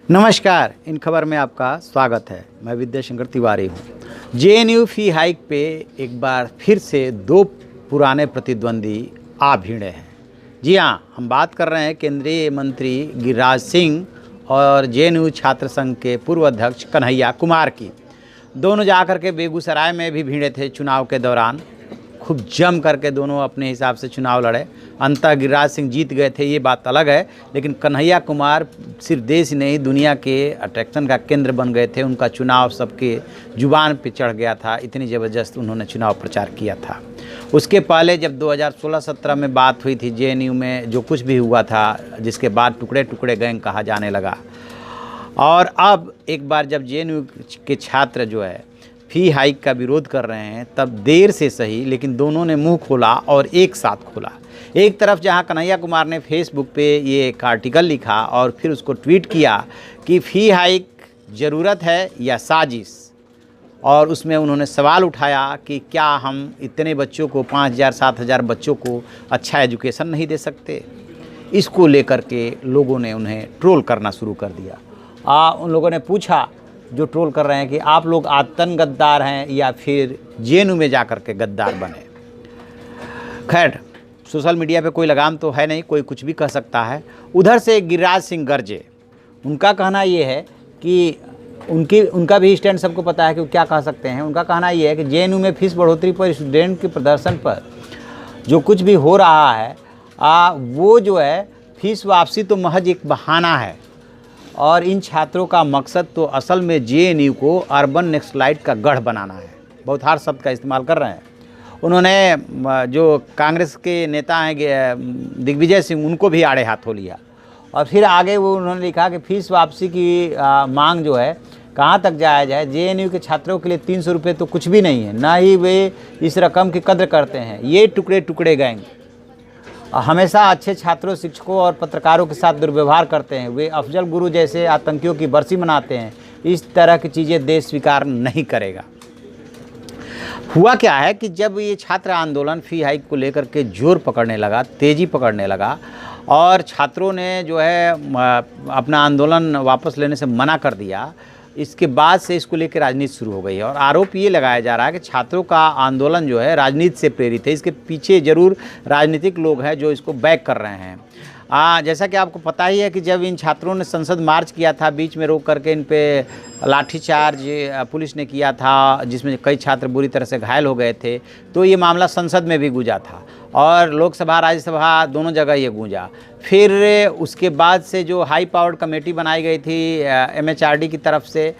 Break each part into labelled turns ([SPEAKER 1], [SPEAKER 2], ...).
[SPEAKER 1] नमस्कार, इन खबर में आपका स्वागत है। मैं विद्याशंकर तिवारी हूँ। जेएनयू फी हाइक पे एक बार फिर से दो पुराने प्रतिद्वंदी आ भिड़े हैं। जी हाँ, हम बात कर रहे हैं केंद्रीय मंत्री गिरिराज सिंह और जेएनयू छात्र संघ के पूर्व अध्यक्ष कन्हैया कुमार की। दोनों जाकर के बेगूसराय में भी भिड़े थे चुनाव के दौरान। खूब जम करके दोनों अपने हिसाब से चुनाव लड़े। अंततः गिरिराज सिंह जीत गए थे, ये बात अलग है, लेकिन कन्हैया कुमार सिर्फ देश ही नहीं दुनिया के अट्रैक्शन का केंद्र बन गए थे। उनका चुनाव सबके जुबान पे चढ़ गया था, इतनी ज़बरदस्त उन्होंने चुनाव प्रचार किया था। उसके पहले जब 2016-17 में बात हुई थी, जेएनयू में जो कुछ भी हुआ था, जिसके बाद टुकड़े टुकड़े गैंग कहा जाने लगा, और अब एक बार जब जेएनयू के छात्र जो है फी हाइक का विरोध कर रहे हैं, तब देर से सही लेकिन दोनों ने मुंह खोला और एक साथ खोला। एक तरफ जहां कन्हैया कुमार ने फेसबुक पे ये एक आर्टिकल लिखा और फिर उसको ट्वीट किया कि फी हाइक ज़रूरत है या साजिश, और उसमें उन्होंने सवाल उठाया कि क्या हम इतने बच्चों को 5,000-7,000 बच्चों को अच्छा एजुकेशन नहीं दे सकते। इसको लेकर के लोगों ने उन्हें ट्रोल करना शुरू कर दिया। उन लोगों ने पूछा, जो ट्रोल कर रहे हैं, कि आप लोग आतंक गद्दार हैं या फिर जेएनयू में जाकर के गद्दार बने। खैर, सोशल मीडिया पे कोई लगाम तो है नहीं, कोई कुछ भी कह सकता है। उधर से गिरिराज सिंह गरजे, उनका कहना ये है कि उनका भी स्टैंड सबको पता है कि वो क्या कह सकते हैं। उनका कहना ये है कि जेएनयू में फीस बढ़ोतरी पर स्टूडेंट के प्रदर्शन पर जो कुछ भी हो रहा है, वो जो है फीस वापसी तो महज एक बहाना है, और इन छात्रों का मकसद तो असल में जेएनयू को अर्बन नक्सलाइट का गढ़ बनाना है। बहुत हार्ड शब्द का इस्तेमाल कर रहे हैं उन्होंने। जो कांग्रेस के नेता हैं दिग्विजय सिंह, उनको भी आड़े हाथों लिया, और फिर आगे वो उन्होंने लिखा कि फीस वापसी की मांग जो है कहाँ तक जाया जाए। जेएनयू के छात्रों के लिए 300 रुपये तो कुछ भी नहीं है, ना ही वे इस रकम की कद्र करते हैं। ये टुकड़े टुकड़े गैंग हमेशा अच्छे छात्रों, शिक्षकों और पत्रकारों के साथ दुर्व्यवहार करते हैं। वे अफजल गुरु जैसे आतंकियों की बरसी मनाते हैं। इस तरह की चीज़ें देश स्वीकार नहीं करेगा। हुआ क्या है कि जब ये छात्र आंदोलन फी हाइक को लेकर के जोर पकड़ने लगा, तेज़ी पकड़ने लगा, और छात्रों ने जो है अपना आंदोलन वापस लेने से मना कर दिया, इसके बाद से इसको लेकर राजनीति शुरू हो गई है। और आरोप ये लगाया जा रहा है कि छात्रों का आंदोलन जो है राजनीति से प्रेरित है। इसके पीछे ज़रूर राजनीतिक लोग हैं जो इसको बैक कर रहे हैं। जैसा कि आपको पता ही है कि जब इन छात्रों ने संसद मार्च किया था, बीच में रोक करके इन पे लाठीचार्ज पुलिस ने किया था, जिसमें कई छात्र बुरी तरह से घायल हो गए थे, तो ये मामला संसद में भी गूंजा था, और लोकसभा राज्यसभा दोनों जगह ये गूंजा। फिर उसके बाद से जो हाई पावर्ड कमेटी बनाई गई थी एमएचआरडी की तरफ से,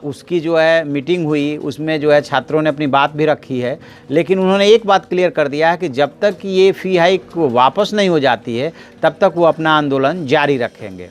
[SPEAKER 1] उसकी जो है मीटिंग हुई, उसमें जो है छात्रों ने अपनी बात भी रखी है, लेकिन उन्होंने एक बात क्लियर कर दिया है कि जब तक ये फी हाइक वापस नहीं हो जाती है, तब तक वो अपना आंदोलन जारी रखेंगे।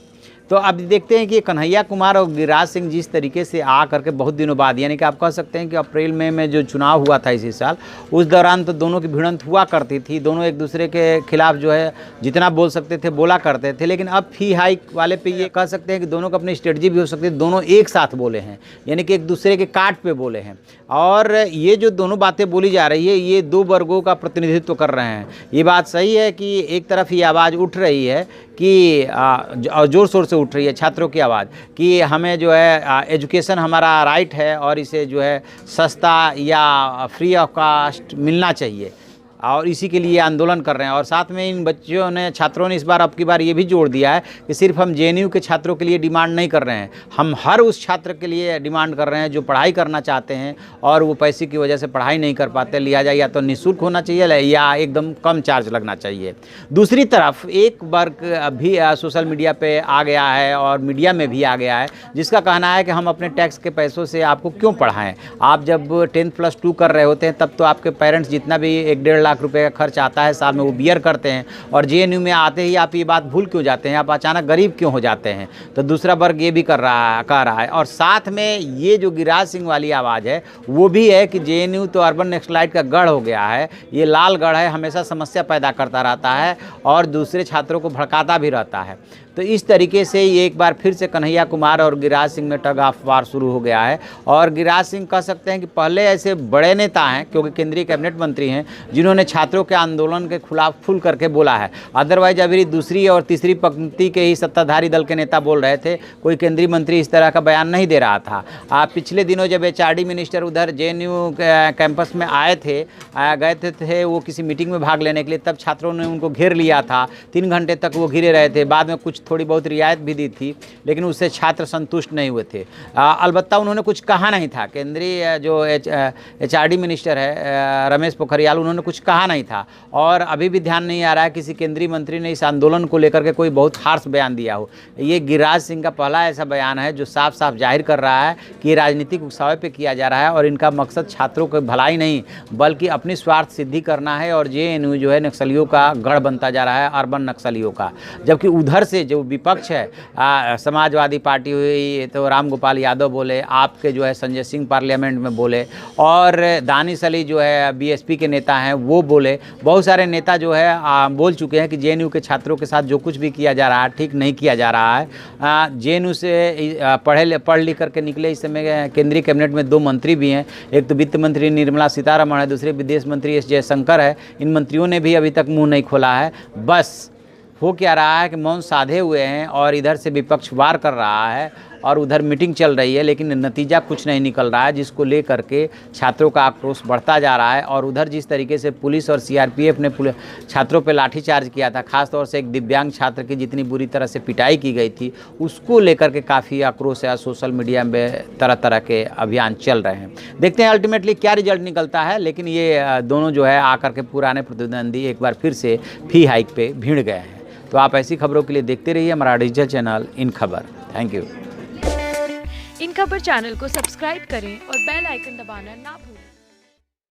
[SPEAKER 1] तो अब देखते हैं कि कन्हैया कुमार और गिरिराज सिंह जिस तरीके से आ करके बहुत दिनों बाद, यानी कि आप कह सकते हैं कि अप्रैल मई में जो चुनाव हुआ था इसी साल, उस दौरान तो दोनों की भिड़ंत हुआ करती थी। दोनों एक दूसरे के खिलाफ जो है जितना बोल सकते थे बोला करते थे, लेकिन अब फी हाइक वाले पे ये कह सकते हैं कि दोनों को अपनी स्ट्रेटजी भी हो सकती है। दोनों एक साथ बोले हैं, यानी कि एक दूसरे के काट पे बोले हैं, और ये जो दोनों बातें बोली जा रही है, ये दो वर्गों का प्रतिनिधित्व कर रहे हैं। ये बात सही है कि एक तरफ ये आवाज़ उठ रही है कि ज़ोर शोर से उठ रही है छात्रों की आवाज़ कि हमें जो है एजुकेशन हमारा राइट है, और इसे जो है सस्ता या फ्री ऑफ कास्ट मिलना चाहिए, और इसी के लिए आंदोलन कर रहे हैं। और साथ में इन बच्चों ने, छात्रों ने इस बार, अब की बार ये भी जोड़ दिया है कि सिर्फ हम जेएनयू के छात्रों के लिए डिमांड नहीं कर रहे हैं, हम हर उस छात्र के लिए डिमांड कर रहे हैं जो पढ़ाई करना चाहते हैं और वो पैसे की वजह से पढ़ाई नहीं कर पाते। लिहाजा या तो निःशुल्क होना चाहिए या एकदम कम चार्ज लगना चाहिए। दूसरी तरफ एक वर्ग भी सोशल मीडिया पे आ गया है और मीडिया में भी आ गया है, जिसका कहना है कि हम अपने टैक्स के पैसों से आपको क्यों पढ़ाएं। आप जब 10+2 कर रहे होते हैं, तब तो आपके पेरेंट्स जितना भी 1-1.5 लाख रुपए का खर्च आता है साल में, वो बियर करते हैं, और जेएनयू में आते ही आप ये बात भूल क्यों जाते हैं, आप अचानक गरीब क्यों हो जाते हैं। तो दूसरा वर्ग ये भी कह रहा है। और साथ में ये जो गिरिराज सिंह वाली आवाज़ है वो भी है कि जेएनयू तो अर्बन नक्सलाइट का गढ़ हो गया है, ये लाल गढ़ है, हमेशा समस्या पैदा करता रहता है और दूसरे छात्रों को भड़काता भी रहता है। तो इस तरीके से ये एक बार फिर से कन्हैया कुमार और गिरिराज सिंह में टग ऑफ वार शुरू हो गया है। और गिरिराज सिंह कह सकते हैं कि पहले ऐसे बड़े नेता हैं, क्योंकि केंद्रीय कैबिनेट मंत्री हैं, जिन्होंने उन्होंने छात्रों के आंदोलन के खिलाफ खुल करके बोला है। अदरवाइज अभी दूसरी और तीसरी पंक्ति के ही सत्ताधारी दल के नेता बोल रहे थे, कोई केंद्रीय मंत्री इस तरह का बयान नहीं दे रहा था। पिछले दिनों जब HRD मिनिस्टर उधर JNU कैंपस में गए थे वो किसी मीटिंग में भाग लेने के लिए, तब छात्रों ने उनको घेर लिया था। 3 घंटे तक वो घिरे रहे थे, बाद में कुछ थोड़ी बहुत रियायत भी दी थी, लेकिन उससे छात्र संतुष्ट नहीं हुए थे। अलबत्ता उन्होंने कुछ कहा नहीं था। केंद्रीय जो HRD मिनिस्टर है रमेश पोखरियाल, उन्होंने कुछ कहा नहीं था। और अभी भी ध्यान नहीं आ रहा है किसी केंद्रीय मंत्री ने इस आंदोलन को लेकर के कोई बहुत हार्श बयान दिया हो। ये गिरिराज सिंह का पहला ऐसा बयान है जो साफ साफ जाहिर कर रहा है कि राजनीतिक उकसावे पे किया जा रहा है और इनका मकसद छात्रों की भलाई नहीं बल्कि अपनी स्वार्थ सिद्धि करना है। और JNU जो है नक्सलियों का गढ़ बनता जा रहा है, अर्बन नक्सलियों का। जबकि उधर से जो विपक्ष है, समाजवादी पार्टी हुई तो राम गोपाल यादव बोले, आपके जो है संजय सिंह पार्लियामेंट में बोले, और दानिश अली जो है BSP के नेता हैं वो बोले। बहुत सारे नेता जो है बोल चुके हैं कि JNU के छात्रों के साथ जो कुछ भी किया जा रहा है ठीक नहीं किया जा रहा है। JNU से पढ़ लिख करके निकले इस समय केंद्रीय कैबिनेट में 2 मंत्री भी हैं। एक तो वित्त मंत्री निर्मला सीतारमण है, दूसरे विदेश मंत्री S जयशंकर है। इन मंत्रियों ने भी अभी तक मुंह नहीं खोला है। बस हो क्या रहा है कि मौन साधे हुए हैं और इधर से विपक्ष वार कर रहा है और उधर मीटिंग चल रही है, लेकिन नतीजा कुछ नहीं निकल रहा है, जिसको लेकर के छात्रों का आक्रोश बढ़ता जा रहा है। और उधर जिस तरीके से पुलिस और CRPF ने छात्रों पर लाठीचार्ज किया था, खासतौर से एक दिव्यांग छात्र की जितनी बुरी तरह से पिटाई की गई थी, उसको लेकर के काफ़ी आक्रोश है। सोशल मीडिया में तरह तरह के अभियान चल रहे हैं। देखते हैं अल्टीमेटली क्या रिजल्ट निकलता है। लेकिन ये दोनों जो है आकर के पुराने प्रतिद्वंदी एक बार फिर से फी हाइक पे भिड़ गए हैं। तो आप ऐसी खबरों के लिए देखते रहिए हमारा डिजिटल चैनल इन खबर। Thank you.
[SPEAKER 2] इन खबर चैनल को सब्सक्राइब करें और बेल आइकन दबाना ना भूलें।